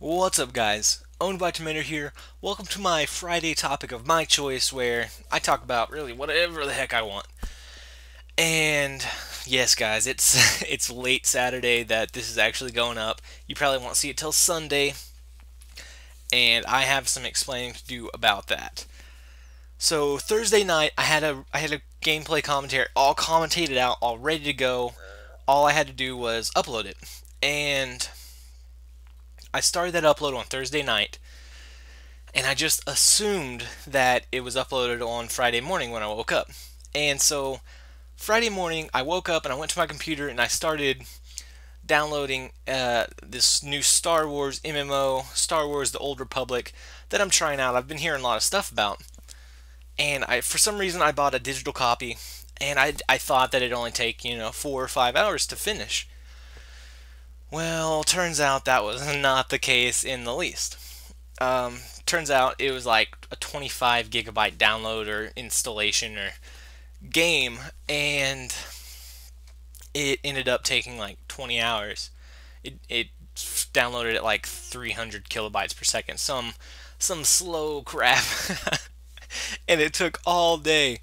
What's up, guys? Ownedbytamater here. Welcome to my Friday topic of my choice, where I talk about really whatever the heck I want. And yes, guys, it's it's late Saturday that this is actually going up. You probably won't see it till Sunday, and I have some explaining to do about that. So Thursday night, I had a gameplay commentary all commentated out, all ready to go. All I had to do was upload it, and I started that upload on Thursday night, and I just assumed that it was uploaded on Friday morning when I woke up. And so Friday morning, I woke up and I went to my computer and I started downloading this new Star Wars MMO, Star Wars: The Old Republic, that I'm trying out. I've been hearing a lot of stuff about, and for some reason I bought a digital copy, and I thought that it'd only take 4 or 5 hours to finish. Well, turns out that was not the case in the least. Turns out it was like a 25 gigabyte download or installation or game, and it ended up taking like 20 hours. It downloaded at like 300 kilobytes per second, some slow crap, and it took all day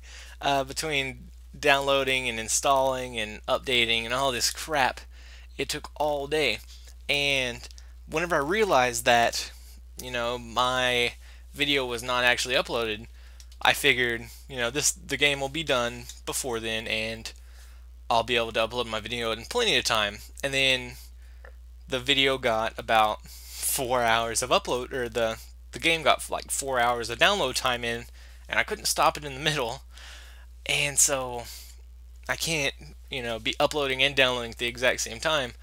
between downloading and installing and updating and all this crap. It took all day, and whenever I realized that my video was not actually uploaded, I figured, the game will be done before then, and I'll be able to upload my video in plenty of time. And then the video got about 4 hours of upload, or the game got like 4 hours of download time in, and I couldn't stop it in the middle, and so I can't, be uploading and downloading at the exact same time.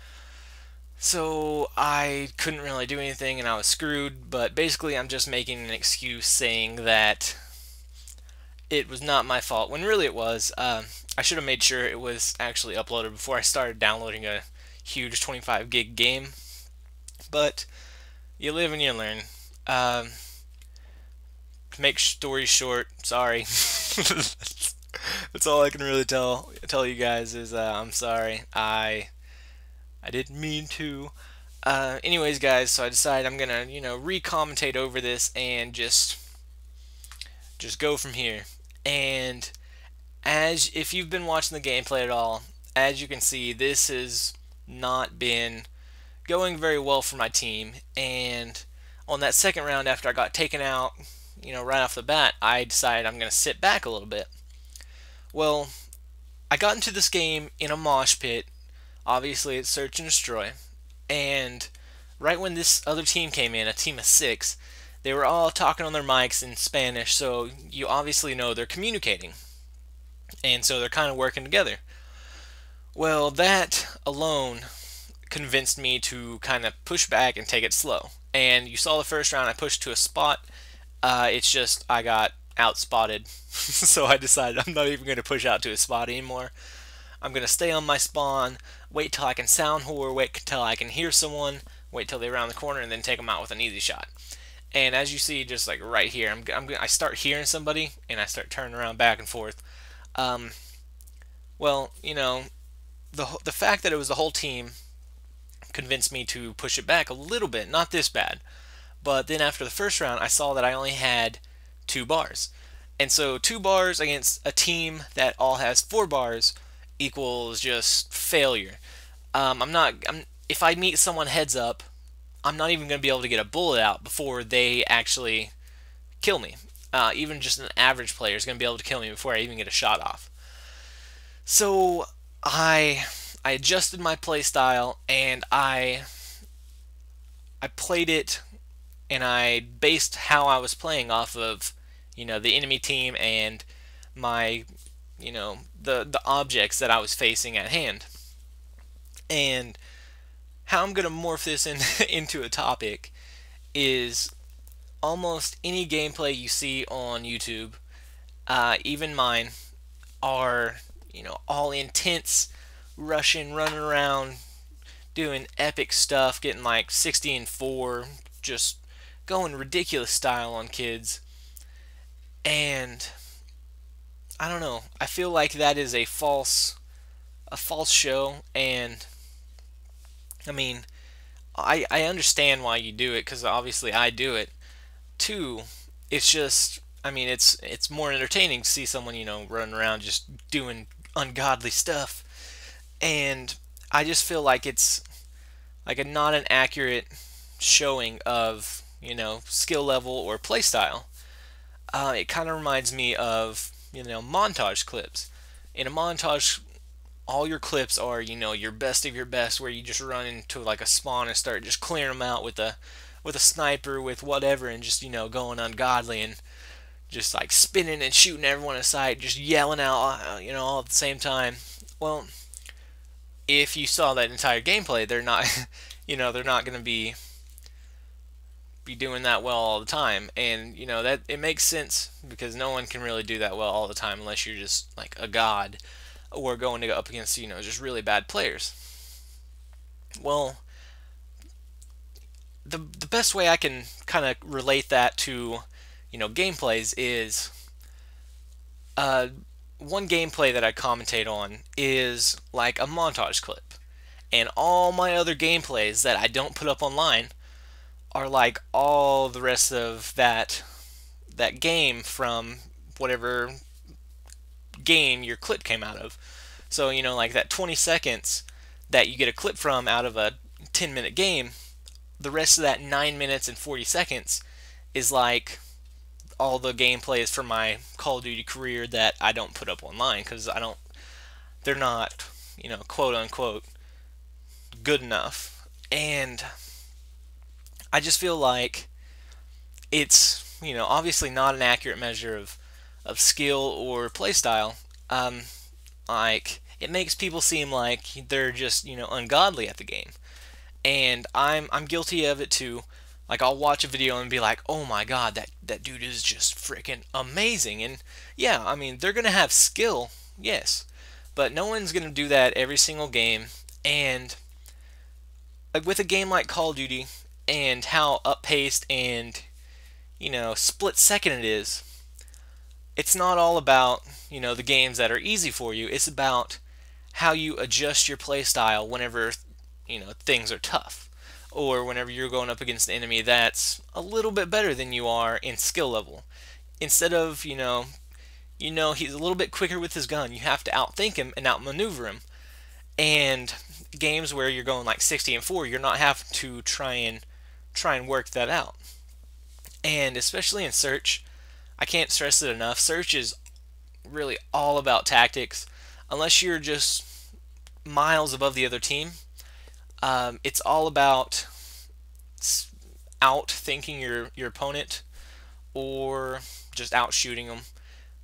So I couldn't really do anything and I was screwed, but basically I'm just making an excuse saying that it was not my fault, when really it was. I should have made sure it was actually uploaded before I started downloading a huge 25 gig game, but you live and you learn. To make stories short, sorry. That's all I can really tell you guys is I'm sorry. I didn't mean to. Anyways, guys, so I decided I'm gonna, re-commentate over this and just go from here. And as if you've been watching the gameplay at all, as you can see, this has not been going very well for my team. And on that second round, after I got taken out, right off the bat, I decided I'm gonna sit back a little bit. Well, I got into this game in a mosh pit. Obviously, it's search and destroy. And right when this other team came in, a team of 6, they were all talking on their mics in Spanish, so you obviously know they're communicating. And so they're kind of working together. Well, that alone convinced me to kind of push back and take it slow. And you saw the first round, I pushed to a spot. It's just I got outspotted. So I decided I'm not even going to push out to a spot anymore. I'm going to stay on my spawn, wait till I can sound whore, wait till I can hear someone, wait till they're around the corner, and then take them out with an easy shot. And as you see, just like right here, I start hearing somebody, and I start turning around back and forth. Well, the fact that it was the whole team convinced me to push it back a little bit, not this bad. But then after the first round, I saw that I only had 2 bars. And so 2 bars against a team that all has 4 bars equals just failure. If I meet someone heads up, I'm not even going to be able to get a bullet out before they actually kill me. Even just an average player is going to be able to kill me before I even get a shot off. So I adjusted my play style, and I played it, and I based how I was playing off of the enemy team and my the objects that I was facing at hand. And how I'm going to morph this into a topic is almost any gameplay you see on YouTube, even mine, are all intense, rushing, running around, doing epic stuff, getting like 60 and 4, just going ridiculous style on kids. And I don't know. I feel like that is a false show, and I mean, I understand why you do it, because obviously I do it. Two, it's just, I mean, it's more entertaining to see someone, running around just doing ungodly stuff. And I just feel like it's like a not an accurate showing of, skill level or playstyle. It kind of reminds me of, montage clips. In a montage, all your clips are, your best of your best, where you just run into like a spawn and start just clearing them out with a sniper, with whatever, and just, going ungodly and just like spinning and shooting everyone in sight, just yelling out, all at the same time. Well, if you saw that entire gameplay, they're not, they're not going to be doing that well all the time. And that it makes sense, because no one can really do that well all the time unless you're just like a god, or going to go up against, just really bad players. Well, the best way I can kind of relate that to, gameplays is, one gameplay that I commentate on is like a montage clip, and all my other gameplays that I don't put up online are like all the rest of that game from whatever game your clip came out of. So, like that 20 seconds that you get a clip from out of a 10-minute game, the rest of that 9 minutes and 40 seconds is like all the gameplay is from my Call of Duty career that I don't put up online, because they're not, quote unquote, good enough. And I just feel like it's, obviously not an accurate measure of skill or playstyle. Like, it makes people seem like they're just, ungodly at the game. And I'm guilty of it too. Like, I'll watch a video and be like, oh my god, that dude is just freaking amazing. And yeah, I mean, they're gonna have skill, yes, but no one's gonna do that every single game. And like, with a game like Call of Duty and how up-paced and, split second it is, it's not all about, the games that are easy for you. It's about how you adjust your playstyle whenever, things are tough, or whenever you're going up against an enemy that's a little bit better than you are in skill level. Instead of, he's a little bit quicker with his gun, you have to outthink him and outmaneuver him. And games where you're going like 60-4, you're not having to try and work that out. And especially in Search, I can't stress it enough, Search is really all about tactics. Unless you're just miles above the other team, it's all about out thinking your opponent, or just out shooting them.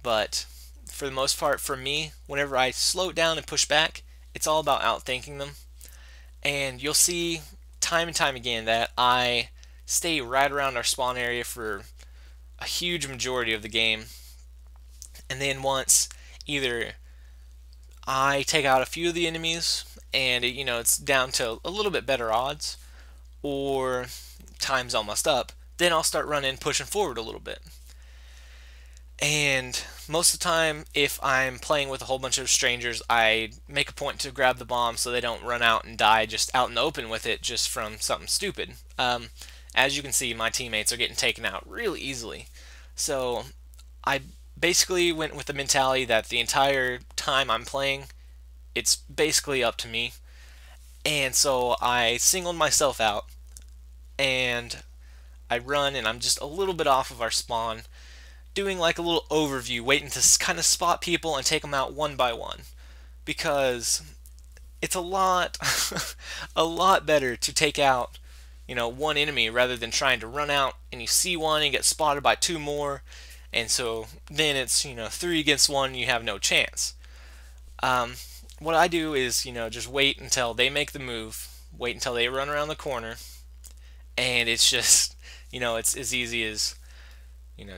But for the most part, for me, whenever I slow it down and push back, it's all about outthinking them. And you'll see time and time again that I stay right around our spawn area for a huge majority of the game. And then once either I take out a few of the enemies and it's down to a little bit better odds, or time's almost up, then I'll start running, pushing forward a little bit. And most of the time, if I'm playing with a whole bunch of strangers, I make a point to grab the bomb so they don't run out and die just out in the open with it, just from something stupid. As you can see, my teammates are getting taken out really easily. So I basically went with the mentality that the entire time I'm playing, it's basically up to me. And so I singled myself out, and I run, and I'm just a little bit off of our spawn, doing like a little overview, waiting to kind of spot people and take them out one by one, because it's a lot a lot better to take out one enemy rather than trying to run out and you see one and get spotted by two more, and so then it's 3 against 1 and you have no chance. What I do is just wait until they make the move, wait until they run around the corner, and it's just it's as easy as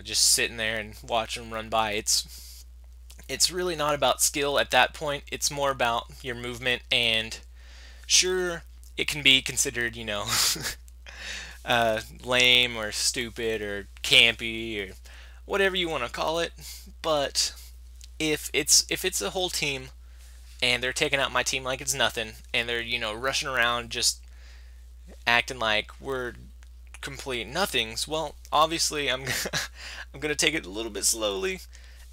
just sitting there and watching them run by. It's really not about skill at that point. It's more about your movement, and sure, it can be considered, lame or stupid or campy or whatever you want to call it. But if it's a whole team and they're taking out my team like it's nothing, and they're rushing around just acting like we're complete nothings. Well, obviously I'm gonna take it a little bit slowly,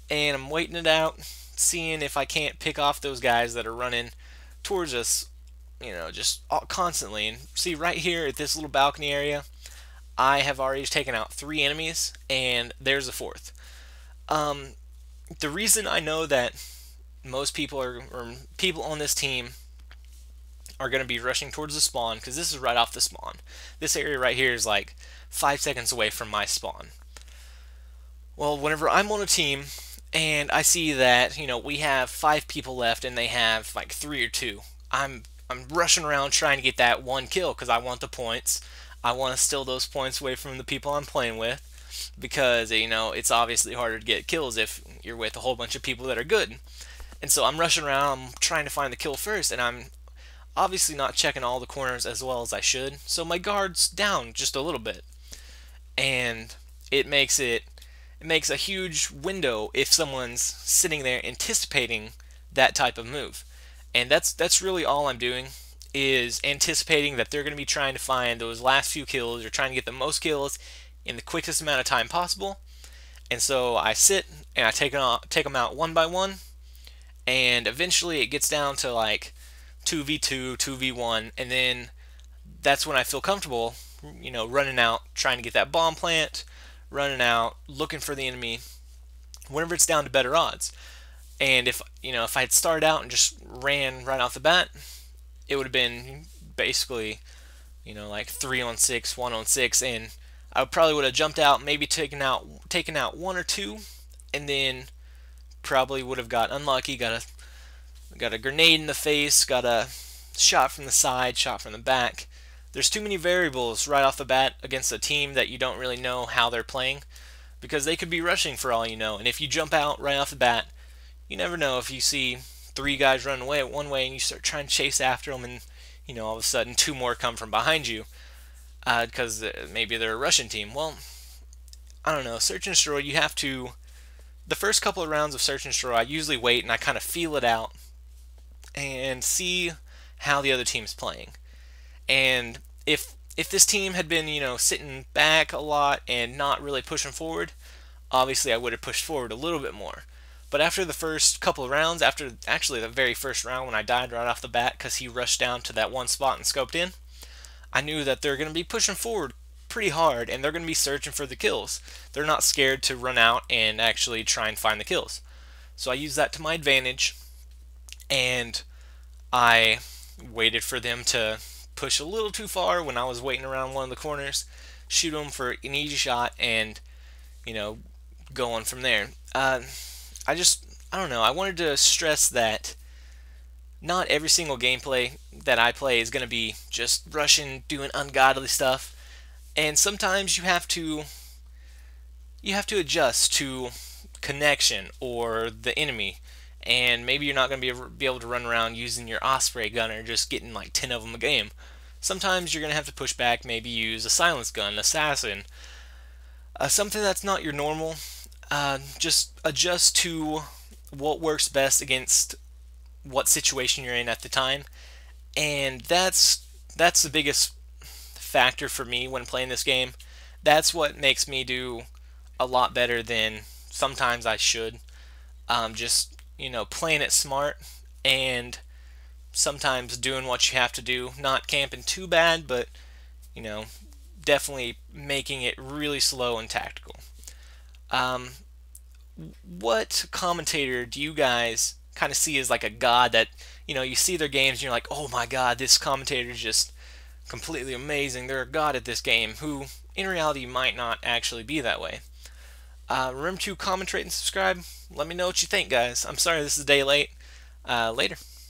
and I'm waiting it out, seeing if I can't pick off those guys that are running towards us, just constantly. And see right here at this little balcony area, I have already taken out 3 enemies, and there's a fourth. Um, the reason I know that most people or people on this team are going to be rushing towards the spawn, because this is right off the spawn. This area right here is like 5 seconds away from my spawn. Well, whenever I'm on a team and I see that, we have 5 people left and they have like 3 or 2, I'm rushing around trying to get that one kill because I want the points. I want to steal those points away from the people I'm playing with, because it's obviously harder to get kills if you're with a whole bunch of people that are good. And so I'm rushing around, I'm trying to find the kill first, and I'm obviously not checking all the corners as well as I should. So my guard's down just a little bit, and it makes a huge window if someone's sitting there anticipating that type of move. And that's really all I'm doing, is anticipating that they're going to be trying to find those last few kills, or trying to get the most kills in the quickest amount of time possible. And so I sit and I take them out one by one, and eventually it gets down to like 2v2, 2v1, and then that's when I feel comfortable, running out, trying to get that bomb plant, running out, looking for the enemy, whenever it's down to better odds. And if I had started out and just ran right off the bat, it would have been basically, like 3-on-6, 1-on-6, and I probably would have jumped out, maybe taken out 1 or 2, and then probably would have got unlucky, got a grenade in the face, got a shot from the side, shot from the back. There's too many variables right off the bat against a team that you don't really know how they're playing, because they could be rushing for all you know. And if you jump out right off the bat, you never know if you see 3 guys running away one way and you start trying to chase after them, and all of a sudden 2 more come from behind you, because maybe they're a Russian team. Well, I don't know. Search and destroy, you have to. The first couple of rounds of search and destroy, I usually wait and I kind of feel it out and see how the other team's playing. And if this team had been, sitting back a lot and not really pushing forward, obviously I would have pushed forward a little bit more. But after the first couple of rounds, after actually the very first round when I died right off the bat because he rushed down to that one spot and scoped in, I knew that they're going to be pushing forward pretty hard, and they're going to be searching for the kills. They're not scared to run out and actually try and find the kills. So I used that to my advantage, and I waited for them to push a little too far when I was waiting around one of the corners, shoot them for an easy shot, and go on from there. I don't know, I wanted to stress that not every single gameplay that I play is going to be just rushing, doing ungodly stuff, and sometimes you have to adjust to connection or the enemy, and maybe you're not going to be able to run around using your Osprey gunner, just getting like 10 of them a game. Sometimes you're going to have to push back, maybe use a silence gun, assassin, something that's not your normal. Just adjust to what works best against what situation you're in at the time, and that's the biggest factor for me when playing this game. That's what makes me do a lot better than sometimes I should. Just playing it smart, and sometimes doing what you have to do, not camping too bad, but definitely making it really slow and tactical. What commentator do you guys kind of see as like a god that you see their games and you're like, oh my god, this commentator is just completely amazing, they're a god at this game, who in reality might not actually be that way? Remember to comment, rate, and subscribe. Let me know what you think, guys. I'm sorry this is a day late. Later.